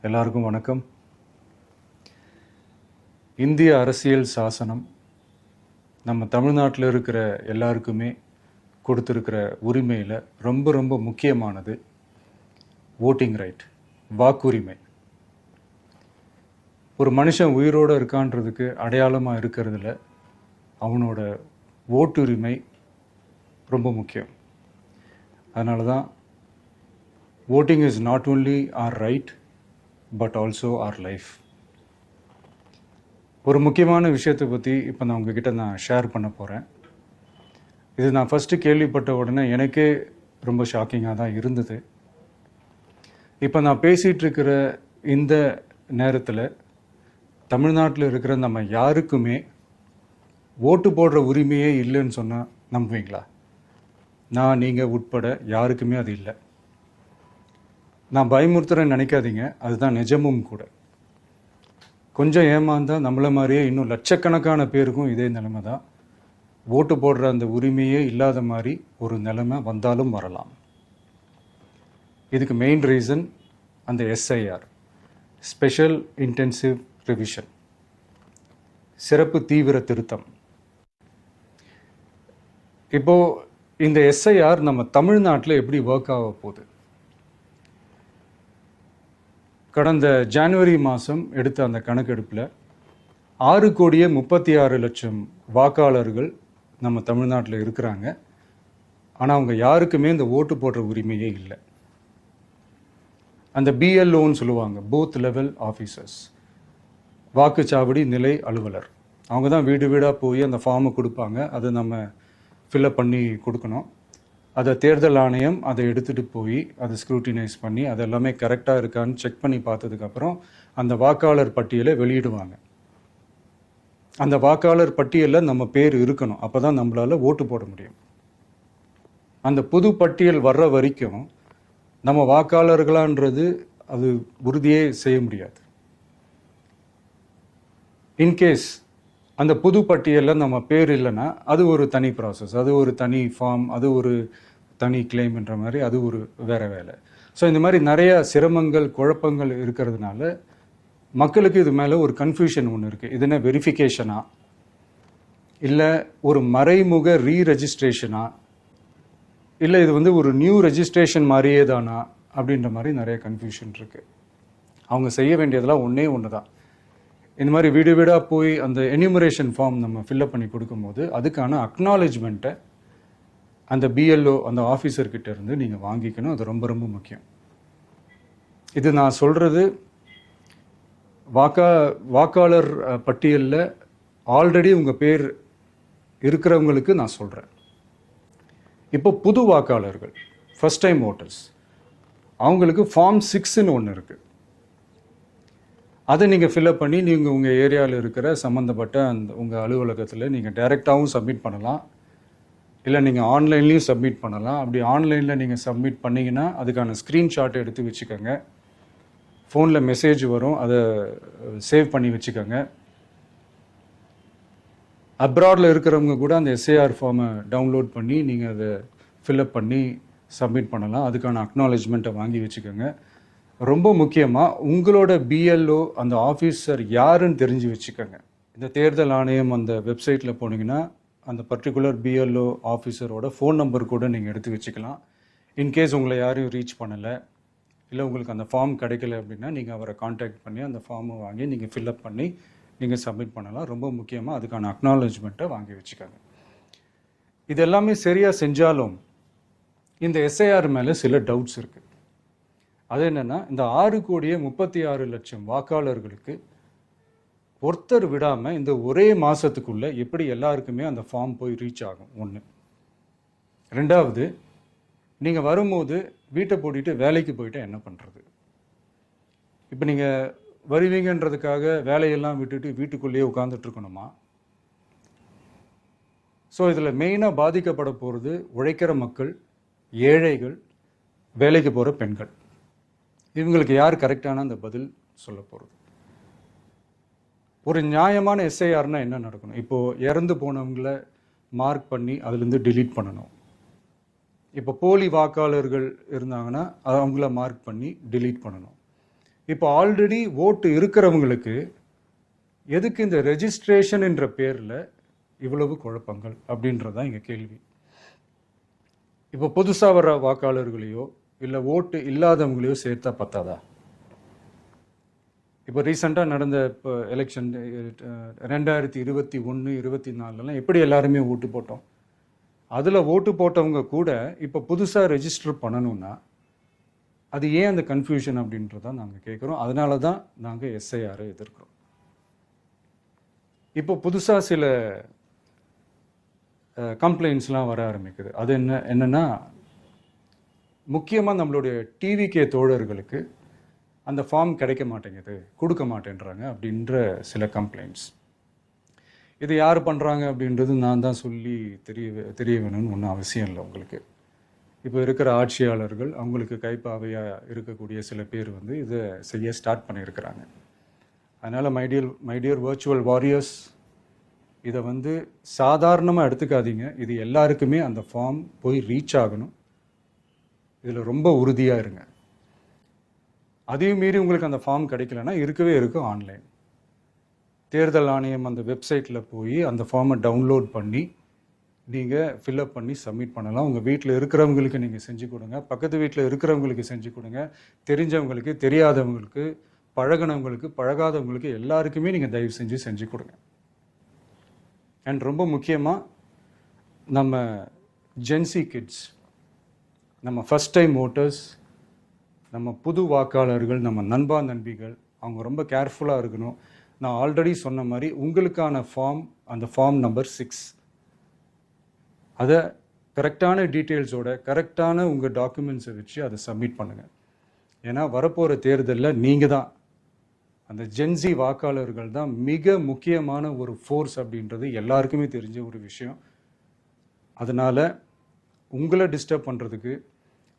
எல்லாருக்கும் வணக்கம். இந்திய அரசியல் சாசனம் நம்ம தமிழ்நாட்டில் இருக்கிற எல்லாருக்குமே கொடுத்துருக்கிற உரிமையில் ரொம்ப ரொம்ப முக்கியமானது ஓட்டிங் ரைட், வாக்குரிமை. ஒரு மனுஷன் உயிரோடு இருக்கான்றதுக்கு அடையாளமாக இருக்கிறதுல அவனோட ஓட்டுரிமை ரொம்ப முக்கியம். அதனால தான் voting is not only our right but also our life. ஒரு முக்கியமான விஷயத்தை பற்றி இப்போ நான் உங்ககிட்ட ஷேர் பண்ண போகிறேன். இது நான் ஃபஸ்ட்டு கேள்விப்பட்ட உடனே எனக்கே ரொம்ப ஷாக்கிங்காக தான் இருந்தது. இப்போ நான் பேசிகிட்டு இருக்கிற இந்த நேரத்தில் தமிழ்நாட்டில் இருக்கிற நம்ம யாருக்குமே ஓட்டு போடுற உரிமையே இல்லைன்னு சொன்னால் நம்புவீங்களா? நான் நீங்கள் உட்பட யாருக்குமே அது இல்லை. நான் பயமுறுத்துறேன்னு நினைக்காதீங்க, அதுதான் நிஜமும் கூட. கொஞ்சம் ஏமாந்தால் நம்மளை மாதிரியே இன்னும் லட்சக்கணக்கான பேருக்கும் இதே நிலைமை தான். ஓட்டு போடுற அந்த உரிமையே இல்லாத மாதிரி ஒரு நிலைமை வந்தாலும் வரலாம். இதுக்கு மெயின் ரீசன் அந்த எஸ்ஐஆர், ஸ்பெஷல் இன்டென்சிவ் ரிவிஷன், சிறப்பு தீவிர திருத்தம். இப்போது இந்த எஸ்ஐஆர் நம்ம தமிழ்நாட்டில் எப்படி ஒர்க் ஆக போகுது? கடந்த ஜனவரி மாதம் எடுத்த அந்த கணக்கெடுப்பில் 6,36,00,000 வாக்காளர்கள் நம்ம தமிழ்நாட்டில் இருக்கிறாங்க. ஆனால் அவங்க யாருக்குமே இந்த ஓட்டு போடுற உரிமையே இல்லை. அந்த பிஎல்ஓன்னு சொல்லுவாங்க, பூத் லெவல் ஆஃபீஸர்ஸ், வாக்குச்சாவடி நிலை அலுவலர். அவங்க தான் வீடு வீடாக போய் அந்த ஃபார்மை கொடுப்பாங்க. அதை நம்ம ஃபில்அப் பண்ணி கொடுக்கணும். அதை தேர்தல் ஆணையம் அதை எடுத்துகிட்டு போய் அதை ஸ்க்ரூட்டினைஸ் பண்ணி அது எல்லாமே கரெக்டாக இருக்கான்னு செக் பண்ணி பார்த்ததுக்கப்புறம் அந்த வாக்காளர் பட்டியலை வெளியிடுவாங்க. அந்த வாக்காளர் பட்டியலில் நம்ம பேர் இருக்கணும், அப்போ தான் நம்மளால் ஓட்டு போட முடியும். அந்த புது பட்டியல் வர்ற வரைக்கும் நம்ம வாக்காளர்களான்றது அது உறுதியே செய்ய முடியாது. இன்கேஸ் அந்த புது பட்டியலில் நம்ம பேர் இல்லைன்னா அது ஒரு தனி ப்ராசஸ், அது ஒரு தனி ஃபார்ம், அது ஒரு தனி கிளைம்ன்ற மாதிரி அது ஒரு வேறு வேலை. ஸோ இந்த மாதிரி நிறைய சிரமங்கள் குழப்பங்கள் இருக்கிறதுனால மக்களுக்கு இது மேலே ஒரு கன்ஃபியூஷன் ஒன்று இருக்குது. இது என்ன வெரிஃபிகேஷனா இல்லை ஒரு மறைமுக ரீரெஜிஸ்ட்ரேஷனா இல்லை இது ஒரு நியூ ரெஜிஸ்ட்ரேஷன் மாதிரியே தானா அப்படின்ற மாதிரி நிறைய கன்ஃபியூஷன் இருக்குது. அவங்க செய்ய வேண்டியதெல்லாம் ஒன்று தான். இந்த மாதிரி வீடு வீடாக போய் அந்த என்யூமரேஷன் ஃபார்ம் நம்ம ஃபில்அப் பண்ணி கொடுக்கும்போது அதுக்கான அக்னாலேஜ்மெண்ட்டை அந்த பிஎல்ஓ அந்த ஆஃபீஸர்கிட்ட இருந்து நீங்கள் வாங்கிக்கணும். அது ரொம்ப ரொம்ப முக்கியம். இது நான் சொல்கிறது வாக்காளர் பட்டியலில் ஆல்ரெடி உங்கள் பேர் இருக்கிறவங்களுக்கு நான் சொல்கிறேன். இப்போ புது வாக்காளர்கள், ஃபஸ்ட் டைம் ஓட்டர்ஸ், அவங்களுக்கு ஃபார்ம் 6ன்னு ஒன்று இருக்குது. அதை நீங்கள் ஃபில்அப் பண்ணி நீங்கள் உங்கள் ஏரியாவில் இருக்கிற சம்மந்தப்பட்ட அந்த உங்கள் அலுவலகத்தில் நீங்கள் டைரெக்டாகவும் சப்மிட் பண்ணலாம், இல்லை நீங்கள் ஆன்லைன்லேயும் சப்மிட் பண்ணலாம். அப்படி ஆன்லைனில் நீங்கள் சப்மிட் பண்ணிங்கன்னா அதுக்கான ஸ்க்ரீன்ஷாட்டை எடுத்து வச்சுக்கோங்க. ஃபோனில் மெசேஜ் வரும், அதை சேவ் பண்ணி வச்சுக்கோங்க. அப்ராடில் இருக்கிறவங்க கூட அந்த எஸ்ஏஆர் ஃபார்மை டவுன்லோட் பண்ணி நீங்கள் அதை ஃபில்அப் பண்ணி சப்மிட் பண்ணலாம். அதுக்கான அக்னாலேஜ்மெண்ட்டை வாங்கி வச்சுக்கோங்க. ரொம்ப முக்கியமாக உங்களோட பிஎல்ஓ அந்த ஆஃபீஸர் யாருன்னு தெரிஞ்சு வச்சுக்கோங்க. இந்த தேர்தல் ஆணையம் அந்த வெப்சைட்டில் போனீங்கன்னா அந்த பர்டிகுலர் பிஎல்ஓ ஆஃபீஸரோட ஃபோன் நம்பர் கூட நீங்கள் எடுத்து வச்சுக்கலாம். இன்கேஸ் உங்களை யாரையும் ரீச் பண்ணலை இல்லை உங்களுக்கு அந்த ஃபார்ம் கிடைக்கல அப்படின்னா நீங்கள் அவரை காண்டாக்ட் பண்ணி அந்த ஃபார்மை வாங்கி நீங்கள் ஃபில்அப் பண்ணி நீங்கள் சப்மிட் பண்ணலாம். ரொம்ப முக்கியமாக அதுக்கான அக்னாலேஜ்மெண்ட்டை வாங்கி வச்சுக்கோங்க. இது எல்லாமே சரியாக செஞ்சாலும் இந்த எஸ்ஐஆர் மேலே சில டவுட்ஸ் இருக்குது. அது என்னென்னா, இந்த 6,36,00,000 வாக்காளர்களுக்கு ஒருத்தர் விடாமல் இந்த ஒரே மாதத்துக்குள்ளே எப்படி எல்லாருக்குமே அந்த ஃபார்ம் போய் ரீச் ஆகும்? ஒன்று. ரெண்டாவது, நீங்கள் வரும்போது வீட்டை பூட்டிட்டு வேலைக்கு போயிட்டு என்ன பண்ணுறது? இப்போ நீங்கள் வருவீங்கன்றதுக்காக வேலையெல்லாம் விட்டுட்டு வீட்டுக்குள்ளேயே உட்காந்துட்ருக்கணுமா? ஸோ இதில் மெயினாக பாதிக்கப்பட போகிறது உழைக்கிற மக்கள், ஏழைகள், வேலைக்கு போகிற பெண்கள். இவங்களுக்கு யார் கரெக்டான அந்த பதில் சொல்ல போகிறது? ஒரு நியாயமான எஸ்ஐஆர்னா என்ன நடக்கணும்? இப்போது இறந்து போனவங்கள மார்க் பண்ணி அதுலேருந்து டிலீட் பண்ணணும். இப்போ போலி வாக்காளர்கள் இருந்தாங்கன்னா அவங்கள மார்க் பண்ணி டிலீட் பண்ணணும். இப்போ ஆல்ரெடி ஓட்டு இருக்கிறவங்களுக்கு எதுக்கு இந்த ரெஜிஸ்ட்ரேஷன் என்ற பேரில் இவ்வளவு குழப்பங்கள் அப்படின்றதான் இங்கே கேள்வி. இப்போ புதுசாக வர்ற வாக்காளர்களையோ இல்லை ஓட்டு இல்லாதவங்களையோ சேர்த்தா பத்தாதா? இப்போ ரீசெண்டாக நடந்த இப்போ எலெக்ஷன் 2021, 24 எப்படி எல்லாருமே ஓட்டு போட்டோம்? அதில் ஓட்டு போட்டவங்க கூட இப்போ புதுசாக ரெஜிஸ்டர் பண்ணணும்னா அது ஏன் அந்த கன்ஃபியூஷன் அப்படின்றதான் நாங்கள் கேட்குறோம். அதனால தான் நாங்கள் எஸ்ஐஆரை எதிர்க்கிறோம். இப்போ புதுசாக சில கம்ப்ளைண்ட்ஸ்லாம் வர ஆரம்பிக்குது. அது என்னன்னா முக்கியமாக நம்மளுடைய டிவிகே தோழர்களுக்கு அந்த ஃபார்ம் கிடைக்க மாட்டேங்குது, கொடுக்க மாட்டேன்றாங்க அப்படின்ற சில கம்ப்ளைண்ட்ஸ். இது யார் பண்ணுறாங்க அப்படின்றது நான் தான் சொல்லி தெரிய வேணும்னு ஒன்றும் அவசியம் இல்லை உங்களுக்கு. இப்போ இருக்கிற ஆட்சியாளர்கள் அவங்களுக்கு கைப்பாவையாக இருக்கக்கூடிய சில பேர் இதை செய்ய ஸ்டார்ட் பண்ணியிருக்கிறாங்க. அதனால் மை டியர் வர்ச்சுவல் வாரியர்ஸ், இதை சாதாரணமாக எடுத்துக்காதீங்க. இது எல்லாருக்குமே அந்த ஃபார்ம் போய் ரீச் ஆகணும். இதில் ரொம்ப உறுதியாக இருங்க. அதையும் மீறி உங்களுக்கு அந்த ஃபார்ம் கிடைக்கலன்னா இருக்கவே இருக்கும் ஆன்லைன். தேர்தல் ஆணையம் அந்த வெப்சைட்டில் போய் அந்த ஃபார்மை டவுன்லோட் பண்ணி நீங்கள் ஃபில்அப் பண்ணி சப்மிட் பண்ணலாம். உங்கள் வீட்டில் இருக்கிறவங்களுக்கு நீங்கள் செஞ்சு கொடுங்க, பக்கத்து வீட்டில் இருக்கிறவங்களுக்கு செஞ்சு கொடுங்க, தெரிஞ்சவங்களுக்கு, தெரியாதவங்களுக்கு, பழகினவங்களுக்கு, பழகாதவங்களுக்கு எல்லாருக்குமே நீங்கள் தயவு செஞ்சு கொடுங்க. அண்ட் ரொம்ப முக்கியமாக நம்ம ஜென்சி கிட்ஸ், நம்ம ஃபஸ்ட் டைம் ஓட்டர்ஸ், நம்ம புது வாக்காளர்கள், நம்ம நண்பா நண்பிகள், அவங்க ரொம்ப கேர்ஃபுல்லாக இருக்கணும். நான் ஆல்ரெடி சொன்ன மாதிரி உங்களுக்கான ஃபார்ம், அந்த ஃபார்ம் நம்பர் 6, அதை கரெக்டான டீட்டெயில்ஸோட கரெக்டான உங்கள் டாக்குமெண்ட்ஸை வச்சு அதை சப்மிட் பண்ணுங்கள். ஏன்னா வரப்போகிற தேர்தலில் நீங்கள் தான், அந்த ஜென்சி வாக்காளர்கள் தான் மிக முக்கியமான ஒரு ஃபோர்ஸ் அப்படின்றது எல்லாருக்குமே தெரிஞ்ச ஒரு விஷயம். அதனால் உங்களை டிஸ்டர்ப் பண்ணுறதுக்கு,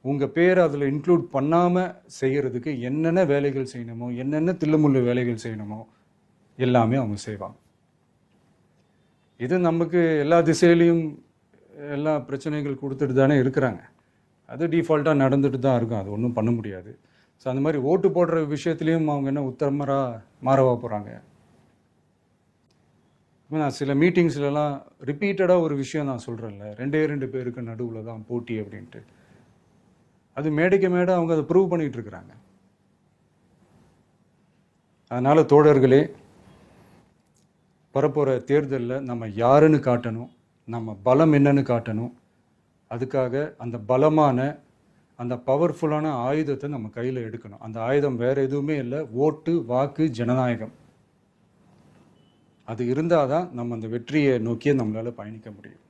உங்கள் பேரை அதில் இன்க்ளூட் பண்ணாமல் செய்கிறதுக்கு என்னென்ன வேலைகள் செய்யணுமோ, என்னென்ன தில்லுமுள்ளு வேலைகள் செய்யணுமோ எல்லாமே அவங்க செய்வாங்க. இது நமக்கு எல்லா திசையிலையும் எல்லா பிரச்சனைகள் கொடுத்துட்டு தானே இருக்கிறாங்க. அது டிஃபால்ட்டாக நடந்துட்டு தான் இருக்கும், அது ஒன்றும் பண்ண முடியாது. ஸோ அந்த மாதிரி ஓட்டு போடுற விஷயத்துலேயும் அவங்க என்ன உத்தமராக மாறவா போகிறாங்க? இப்போ நான் சில மீட்டிங்ஸ்லலாம் ரிப்பீட்டடாக ஒரு விஷயம் நான் சொல்கிறேன்ல, 2 பேருக்கு நடுவில் தான் போட்டி அப்படின்ட்டு. அது மேடைக்கு மேடை அவங்க அதை ப்ரூவ் பண்ணிகிட்டு இருக்கிறாங்க. அதனால் தோழர்களே, வரப்போகிற தேர்தலில் நம்ம யாருன்னு காட்டணும், நம்ம பலம் என்னன்னு காட்டணும். அதுக்காக அந்த பலமான, அந்த பவர்ஃபுல்லான ஆயுதத்தை நம்ம கையில் எடுக்கணும். அந்த ஆயுதம் வேறு எதுவுமே இல்லை, ஓட்டு, வாக்கு, ஜனநாயகம். அது இருந்தால் தான் நம்ம அந்த வெற்றியை நோக்கியே நம்மளால் பயணிக்க முடியும்.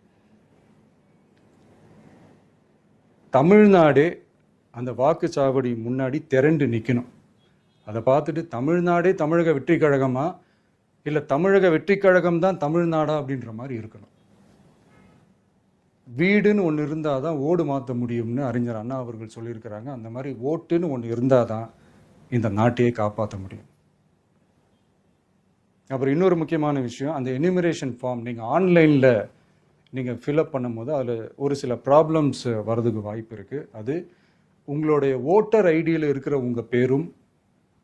தமிழ்நாடே அந்த வாக்குச்சாவடி முன்னாடி திரண்டு நிற்கணும். அதை பார்த்துட்டு தமிழ்நாடே தமிழக வெற்றி கழகமா, இல்லை தமிழக வெற்றி கழகம் தான் தமிழ்நாடா அப்படின்ற மாதிரி இருக்கணும். வீடுன்னு ஒன்று இருந்தால் தான் ஓடு மாற்ற முடியும்னு அறிஞர் அண்ணா அவர்கள் சொல்லியிருக்கிறாங்க. அந்த மாதிரி ஓட்டுன்னு ஒன்று இருந்தால் தான் இந்த நாட்டையே காப்பாற்ற முடியும். அப்புறம் இன்னொரு முக்கியமான விஷயம், அந்த எனிமரேஷன் ஃபார்ம் நீங்கள் ஆன்லைனில் நீங்கள் ஃபில்அப் பண்ணும்போது அதில் ஒரு சில ப்ராப்ளம்ஸ் வர்றதுக்கு வாய்ப்பு இருக்குது. அது உங்களுடைய ஓட்டர் ஐடியில் இருக்கிற உங்கள் பேரும்,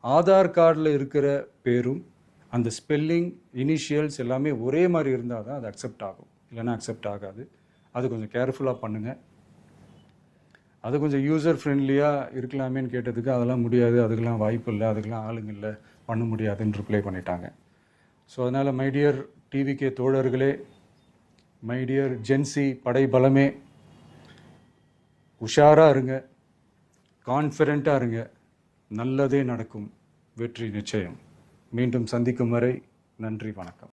ஆதார் கார்டில் இருக்கிற பேரும், அந்த ஸ்பெல்லிங், இனிஷியல்ஸ் எல்லாமே ஒரே மாதிரி இருந்தால் தான் அது அக்செப்ட் ஆகும், இல்லைன்னா அக்செப்ட் ஆகாது. அது கொஞ்சம் கேர்ஃபுல்லாக பண்ணுங்கள். அது கொஞ்சம் யூசர் ஃப்ரெண்ட்லியாக இருக்கலாமேன்னு கேட்டதுக்கு அதெல்லாம் முடியாது, அதுக்கெல்லாம் வாய்ப்பு இல்லை, அதுக்கெல்லாம் ஆளுங்க இல்லை, பண்ண முடியாதுன்னு ரிப்ளை பண்ணிட்டாங்க. ஸோ அதனால் மை டியர் டிவிகே தோழர்களே, மை டியர் ஜென்சி படை பலமே, உஷாராக இருங்க, கான்ஃபிடென்ட்டாக இருங்க, நல்லதே நடக்கும், வெற்றி நிச்சயம். மீண்டும் சந்திக்கும் வரை நன்றி, வணக்கம்.